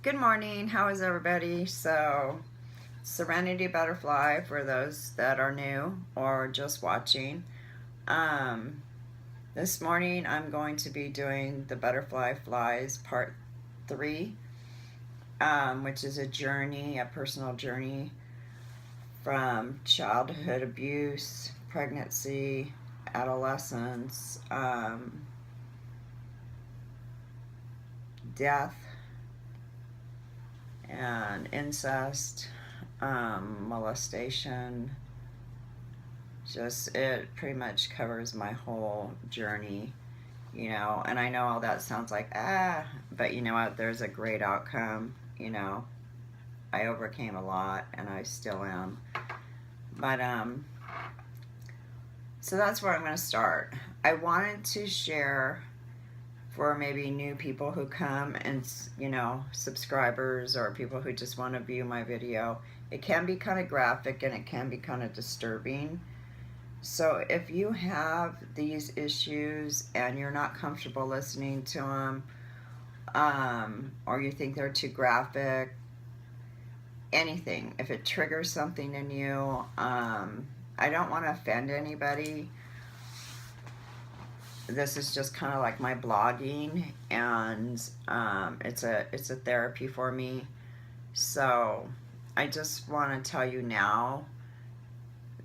Good morning. How is everybody? So, Serenity Butterfly for those that are new or just watching. Um, this morning I'm going to be doing the Butterfly Flies Part 3, which is a journey, a personal journey from childhood abuse, pregnancy, adolescence, death, and incest, molestation. Just, it pretty much covers my whole journey, and I know all that sounds like, but you know what? There's a great outcome. I overcame a lot and I still am. But, so that's where I'm going to start. I wanted to share for maybe new people who come and, subscribers or people who just want to view my video. It can be kind of graphic and it can be kind of disturbing. So if you have these issues and you're not comfortable listening to them, or you think they're too graphic, anything, if it triggers something in you, I don't want to offend anybody. This is just kind of like my blogging, and it's a therapy for me. So I just want to tell you now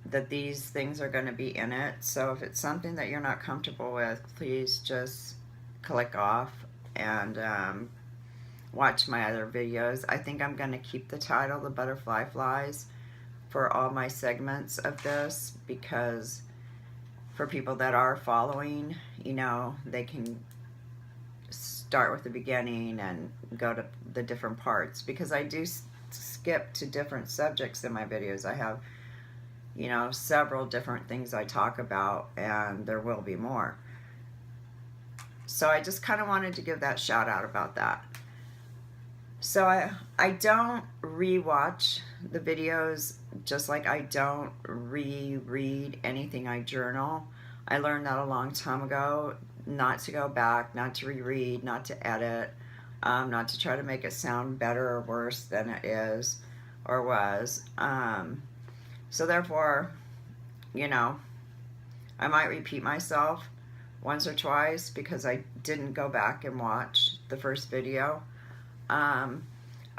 that these things are going to be in it. So if it's something that you're not comfortable with, please just click off and watch my other videos. I think I'm going to keep the title, The Butterfly Flies, for all my segments of this, because for people that are following, they can start with the beginning and go to the different parts, because I do skip to different subjects in my videos. I have several different things I talk about, and there will be more. So I just kind of wanted to give that shout out about that. So I don't rewatch the videos, just like I don't reread anything I journal. I learned that a long time ago, not to go back, not to reread, not to edit, not to try to make it sound better or worse than it is or was. So therefore, I might repeat myself once or twice because I didn't go back and watch the first video.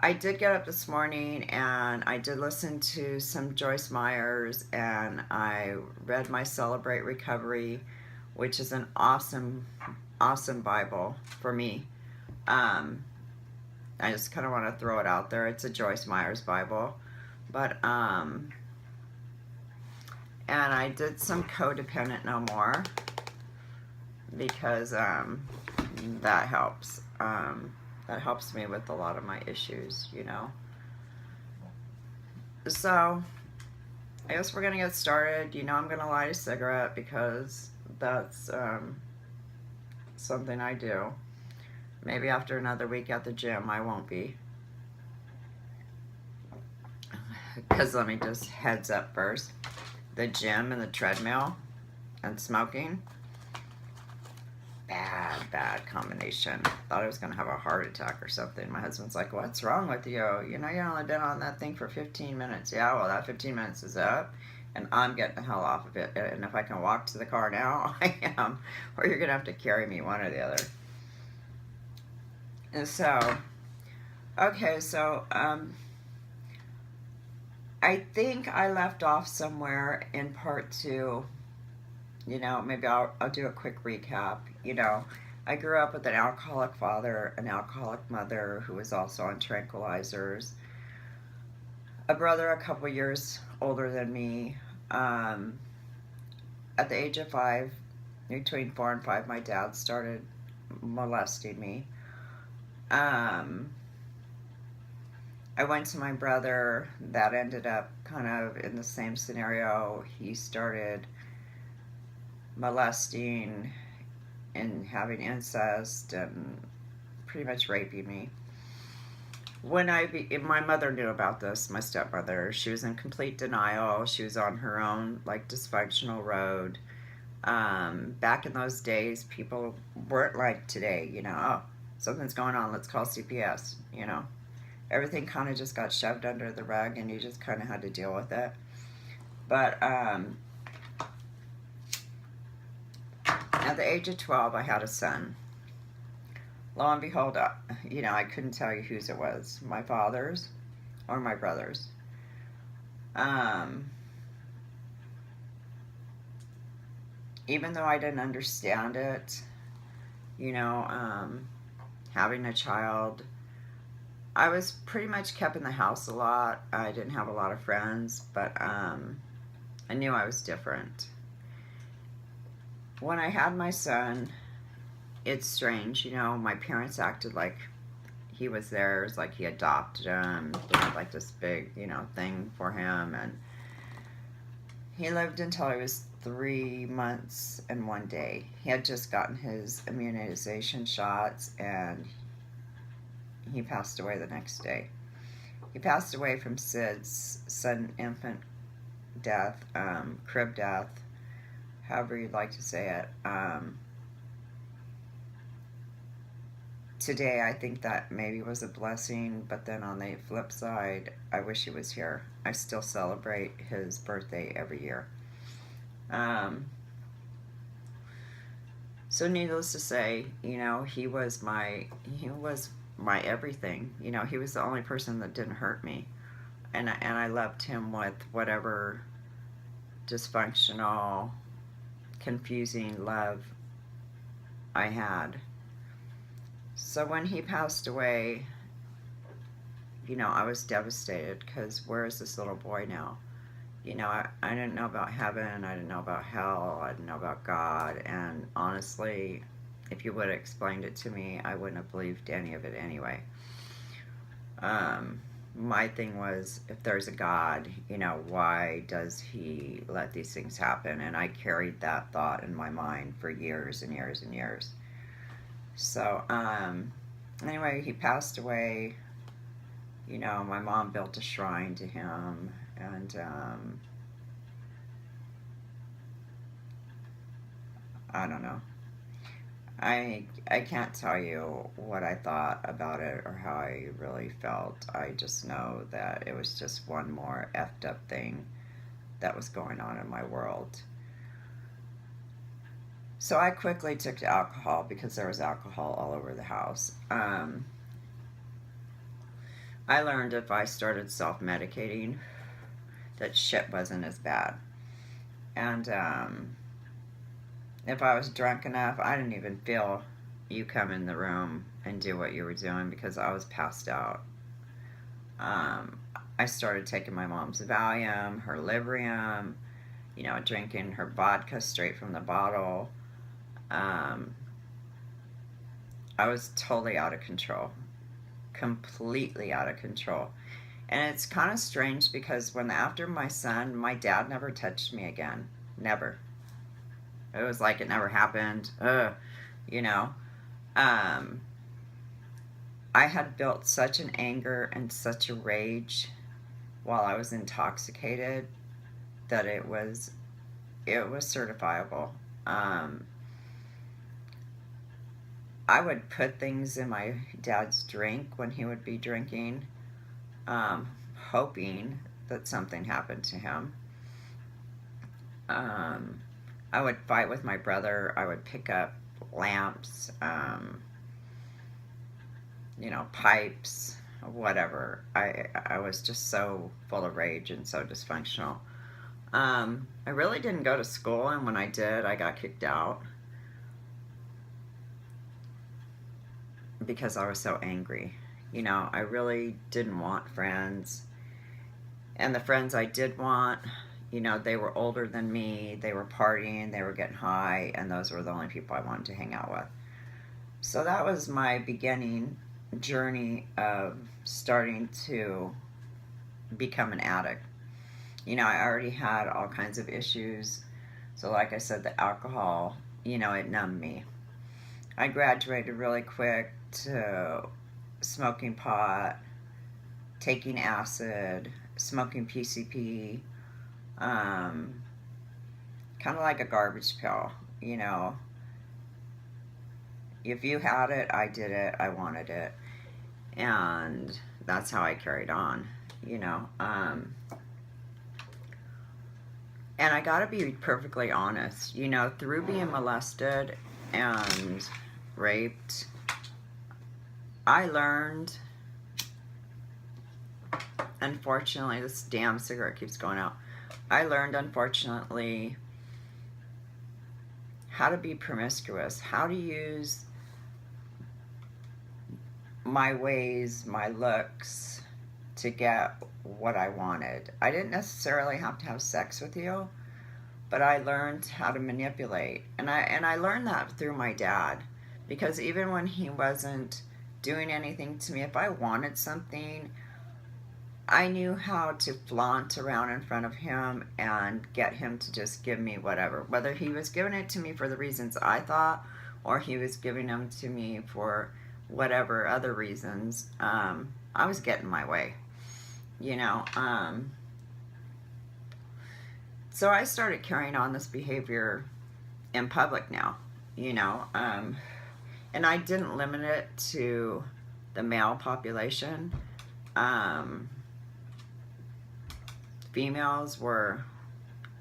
I did get up this morning and I did listen to some Joyce Myers, and I read my Celebrate Recovery, which is an awesome, awesome Bible for me. I just kind of want to throw it out there. It's a Joyce Myers Bible. But, and I did some Codependent No More, because that helps. That helps me with a lot of my issues, So, I guess we're going to get started. I'm going to light a cigarette because that's something I do. Maybe after another week at the gym, I won't be. Because let me just heads up first. The gym and the treadmill and smoking, bad combination. Thought I was going to have a heart attack or something. My husband's like, what's wrong with you? You only been on that thing for 15 minutes. Yeah, well, that 15 minutes is up, and I'm getting the hell off of it. And if I can walk to the car now, I am. Or you're going to have to carry me, one or the other. And so, okay, so, I think I left off somewhere in part 2. Maybe I'll do a quick recap. I grew up with an alcoholic father, an alcoholic mother who was also on tranquilizers, a brother a couple years older than me. At the age of 5, between 4 and 5, my dad started molesting me. I went to my brother. That ended up kind of in the same scenario. He started molesting and having incest and pretty much raping me. My mother knew about this, my stepmother. She was in complete denial. She was on her own, dysfunctional road. Back in those days, people weren't like today, oh, something's going on, let's call CPS, everything kind of just got shoved under the rug, and you just kind of had to deal with it. But at the age of 12, I had a son. Lo and behold, I couldn't tell you whose it was, my father's or my brother's. Even though I didn't understand it, having a child, I was pretty much kept in the house a lot. I didn't have a lot of friends, but I knew I was different. When I had my son, it's strange, my parents acted like he was theirs, like he adopted him. They had like this big, thing for him, and he lived until he was 3 months and 1 day. He had just gotten his immunization shots, and he passed away the next day. He passed away from SIDS, sudden infant death, crib death, however you'd like to say it. Today, I think that maybe was a blessing, but then on the flip side, I wish he was here. I still celebrate his birthday every year. So needless to say, he was my everything. He was the only person that didn't hurt me, and I loved him with whatever dysfunctional, confusing love I had. So when he passed away, I was devastated, because where is this little boy now? I didn't know about heaven, I didn't know about hell, I didn't know about God, and honestly, if you would have explained it to me, I wouldn't have believed any of it anyway. My thing was, if there's a God, why does he let these things happen? And I carried that thought in my mind for years and years and years. So, anyway, he passed away. My mom built a shrine to him, and I don't know. I can't tell you what I thought about it or how I really felt. I just know that it was just one more effed up thing that was going on in my world. So I quickly took to alcohol, because there was alcohol all over the house. I learned if I started self-medicating, that shit wasn't as bad. And if I was drunk enough, I didn't even feel you come in the room and do what you were doing, because I was passed out. I started taking my mom's Valium, her Librium, drinking her vodka straight from the bottle. I was totally out of control. Completely out of control. And it's kind of strange, because after my son, my dad never touched me again. Never. It was like it never happened. I had built such an anger and such a rage while I was intoxicated that it was certifiable. I would put things in my dad's drink when he would be drinking, hoping that something happened to him. I would fight with my brother. I would pick up lamps, pipes, whatever. I was just so full of rage and so dysfunctional. I really didn't go to school, and when I did, I got kicked out, because I was so angry. I really didn't want friends. And the friends I did want, they were older than me, they were partying, they were getting high, and those were the only people I wanted to hang out with. So that was my beginning journey of starting to become an addict. I already had all kinds of issues. So like I said, the alcohol, it numbed me. I graduated really quick to smoking pot, taking acid, smoking PCP, kind of like a garbage pill. If you had it, I did it, I wanted it. And that's how I carried on, you know. And I gotta be perfectly honest, you know, through being molested and raped, I learned, unfortunately, this damn cigarette keeps going out. I learned, unfortunately, how to be promiscuous, how to use my ways, my looks to get what I wanted. I didn't necessarily have to have sex with you, but I learned how to manipulate. And I learned that through my dad, because even when he wasn't doing anything to me, if I wanted something, I knew how to flaunt around in front of him and get him to just give me whatever. Whether he was giving it to me for the reasons I thought, or he was giving them to me for whatever other reasons, I was getting my way, you know. So I started carrying on this behavior in public now, you know. And I didn't limit it to the male population. Um, Females were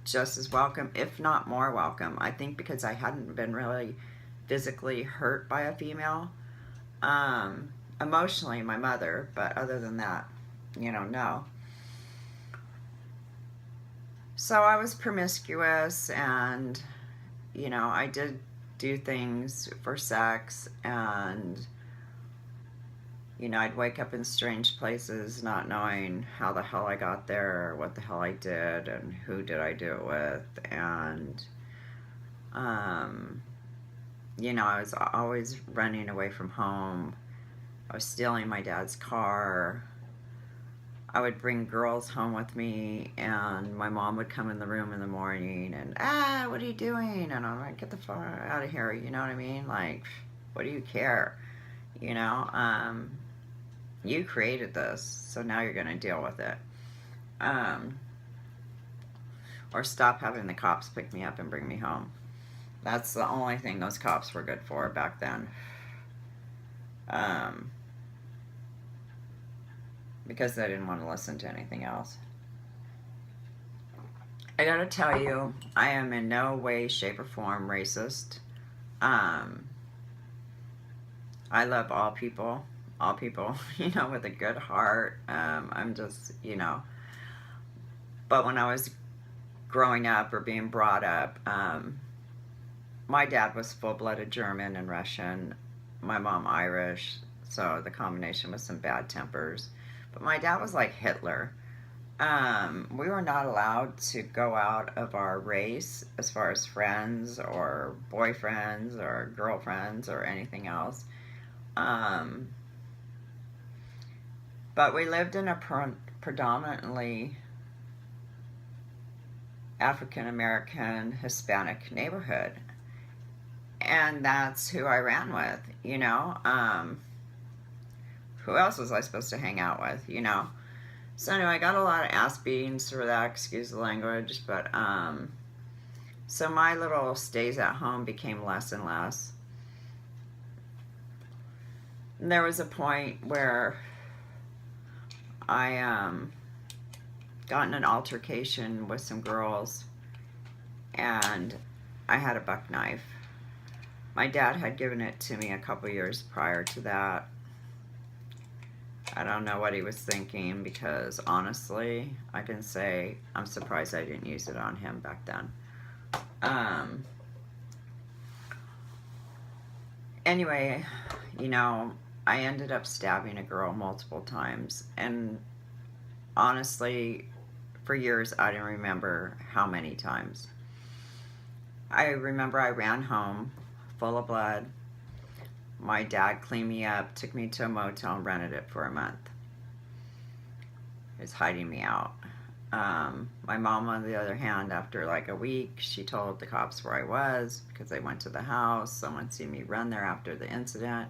just as welcome, if not more welcome. I think because I hadn't been really physically hurt by a female. Emotionally, my mother, but other than that, you know, no. So I was promiscuous, and, you know, I did do things for sex, and, you know, I'd wake up in strange places not knowing how the hell I got there, or what the hell I did, and who did I do it with. And, um, you know, I was always running away from home. I was stealing my dad's car. I would bring girls home with me, and my mom would come in the room in the morning and, what are you doing? And I'm like, get the fuck out of here, you know what I mean? Like, what do you care? You know, you created this, so now you're gonna deal with it. Um, or stop having the cops pick me up and bring me home. That's the only thing those cops were good for back then. Um, because they didn't want to listen to anything else. I gotta tell you, I am in no way, shape, or form racist. Um, I love all people, you know, with a good heart. I'm just, you know, but when I was growing up or being brought up, my dad was full-blooded German and Russian, my mom Irish, so the combination was some bad tempers. But my dad was like Hitler. We were not allowed to go out of our race as far as friends or boyfriends or girlfriends or anything else. Um, but we lived in a predominantly African American Hispanic neighborhood. And that's who I ran with, you know. Who else was I supposed to hang out with, you know? So anyway, I got a lot of ass beatings for that, excuse the language, but so my little stays at home became less and less. And there was a point where I got in an altercation with some girls, and I had a buck knife. My dad had given it to me a couple years prior to that. I don't know what he was thinking, because honestly, I can say I'm surprised I didn't use it on him back then. Anyway, you know, I ended up stabbing a girl multiple times, and honestly, for years I didn't remember how many times. I remember I ran home full of blood. My dad cleaned me up, took me to a motel, and rented it for a month. He was hiding me out. My mom, on the other hand, after like a week, she told the cops where I was, because they went to the house. Someone seen me run there after the incident.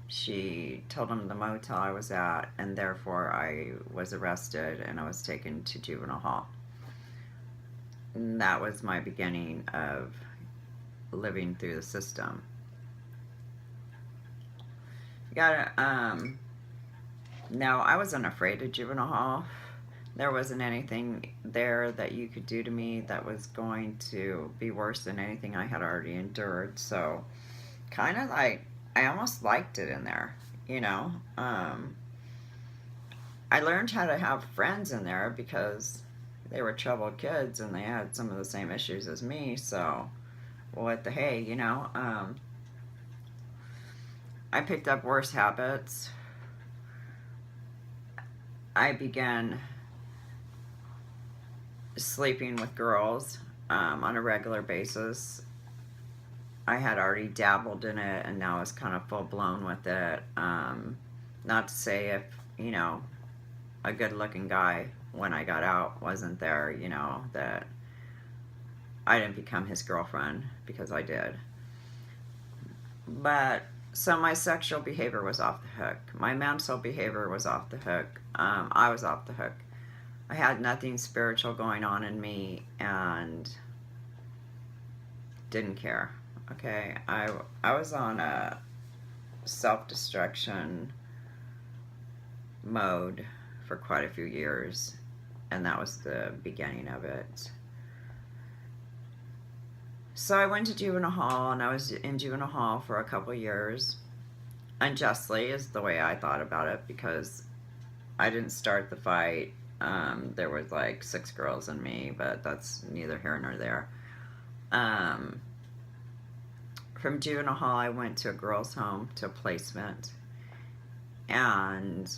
She told them the motel I was at, and therefore I was arrested and I was taken to juvenile hall. And that was my beginning of living through the system. You gotta, No, I wasn't afraid of juvenile hall. There wasn't anything there that you could do to me that was going to be worse than anything I had already endured. So, kind of like, I almost liked it in there, you know. I learned how to have friends in there because they were troubled kids and they had some of the same issues as me. So, what the hey, you know. I picked up worse habits. I began sleeping with girls on a regular basis. I had already dabbled in it and now it's kind of full blown with it. Not to say if, you know, a good looking guy when I got out wasn't there, you know, that I didn't become his girlfriend, because I did. But so my sexual behavior was off the hook. My mental behavior was off the hook. I was off the hook. I had nothing spiritual going on in me and didn't care. Okay, I was on a self-destruction mode for quite a few years, and that was the beginning of it. So I went to juvenile hall, and I was in juvenile hall for a couple years. Unjustly is the way I thought about it, because I didn't start the fight. There was like 6 girls and me, but that's neither here nor there. Um, from juvenile hall, I went to a girls' home, to a placement, and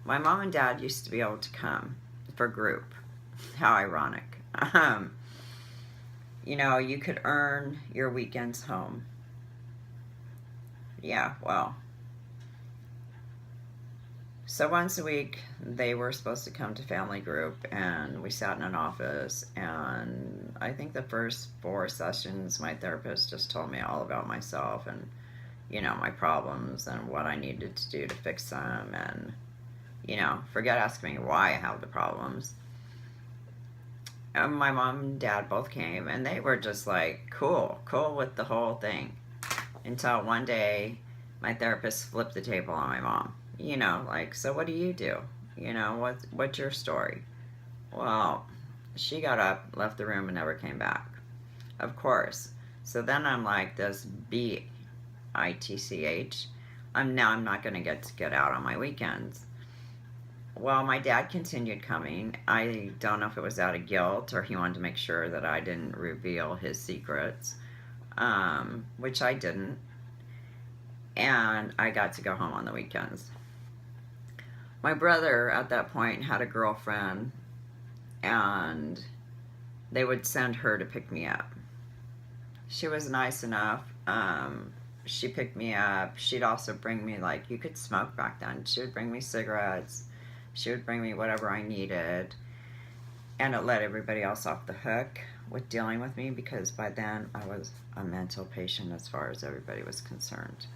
my mom and dad used to be able to come for group. How ironic. You know, you could earn your weekends home. Yeah, well. So once a week, they were supposed to come to family group, and we sat in an office. And I think the first 4 sessions, my therapist just told me all about myself and, you know, my problems and what I needed to do to fix them. And, you know, forget asking me why I have the problems. And my mom and dad both came, and they were just like, cool with the whole thing. Until one day, my therapist flipped the table on my mom. You know, like, so what do you do? You know, what's your story? Well, she got up, left the room, and never came back. Of course. So then I'm like, this bitch. I'm not going to get out on my weekends. Well, my dad continued coming. I don't know if it was out of guilt or he wanted to make sure that I didn't reveal his secrets, which I didn't. And I got to go home on the weekends. My brother at that point had a girlfriend, and they would send her to pick me up. She was nice enough. She picked me up. She'd also bring me, like, you could smoke back then. She would bring me cigarettes. She would bring me whatever I needed. And it let everybody else off the hook with dealing with me, because by then I was a mental patient as far as everybody was concerned.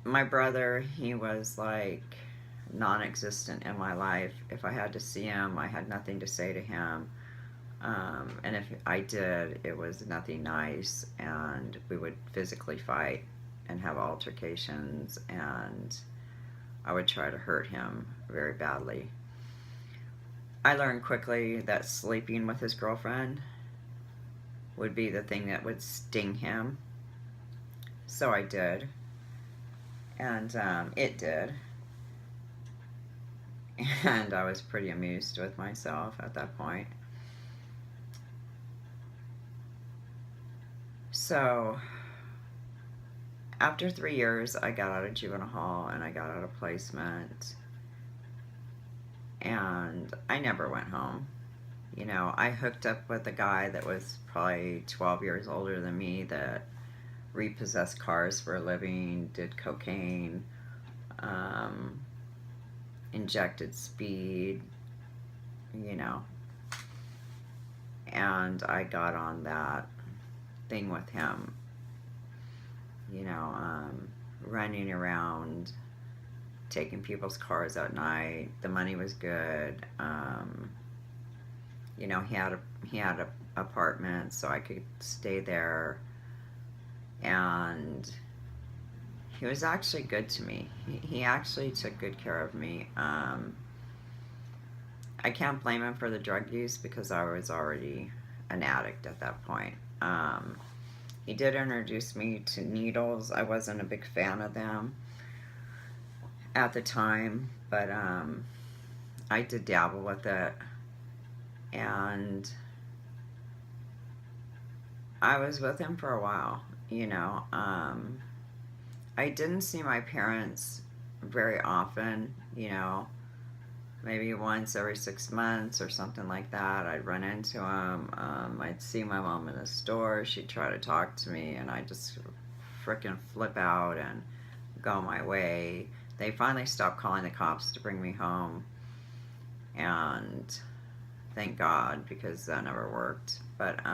My brother, he was like non-existent in my life. If I had to see him, I had nothing to say to him. And if I did, it was nothing nice, and we would physically fight and have altercations, and I would try to hurt him very badly. I learned quickly that sleeping with his girlfriend would be the thing that would sting him. So I did. And it did. And I was pretty amused with myself at that point. So after 3 years, I got out of juvenile hall and I got out of placement. And I never went home. You know, I hooked up with a guy that was probably 12 years older than me, that repossessed cars for a living, did cocaine, injected speed, you know. And I got on that thing with him, you know, running around, taking people's cars at night. The money was good. You know, he had a apartment, so I could stay there. And he was actually good to me. He actually took good care of me. I can't blame him for the drug use because I was already an addict at that point. He did introduce me to needles. I wasn't a big fan of them at the time, but I did dabble with it, and I was with him for a while, you know. I didn't see my parents very often, you know, maybe once every 6 months or something like that. I'd run into them. I'd see my mom in the store. She'd try to talk to me, and I'd just frickin' flip out and go my way. They finally stopped calling the cops to bring me home, and thank God, because that never worked. But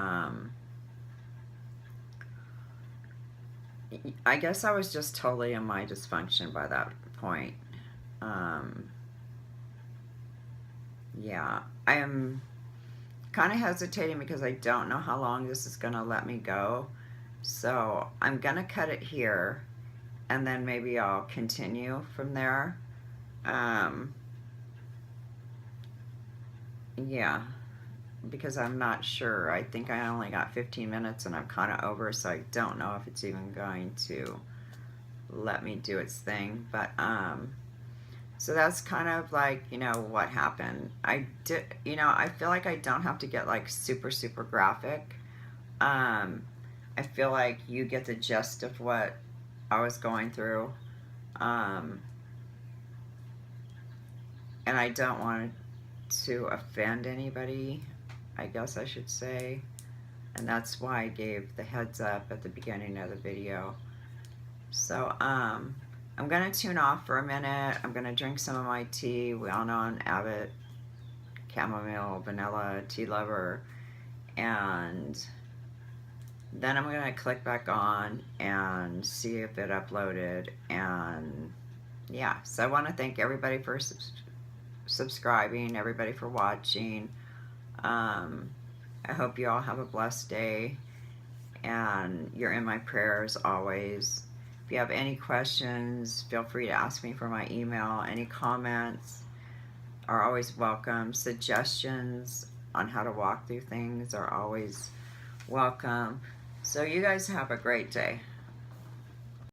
I guess I was just totally in my dysfunction by that point. Yeah, I am kind of hesitating because I don't know how long this is going to let me go. So I'm going to cut it here, and then maybe I'll continue from there. Yeah, because I'm not sure. I think I only got 15 minutes and I'm kind of over, so I don't know if it's even going to let me do its thing. But so that's kind of like, you know, what happened. I did, you know, I feel like I don't have to get like super super graphic. I feel like you get the gist of what I was going through. And I don't want to offend anybody, I guess I should say. And that's why I gave the heads up at the beginning of the video. So, I'm going to tune off for a minute. I'm going to drink some of my tea. We all know I'm avid chamomile, vanilla tea lover. And then I'm going to click back on and see if it uploaded. And yeah, so I want to thank everybody for subscribing, everybody for watching. I hope you all have a blessed day, and you're in my prayers always. If you have any questions, feel free to ask me for my email. Any comments are always welcome. Suggestions on how to walk through things are always welcome. So you guys have a great day.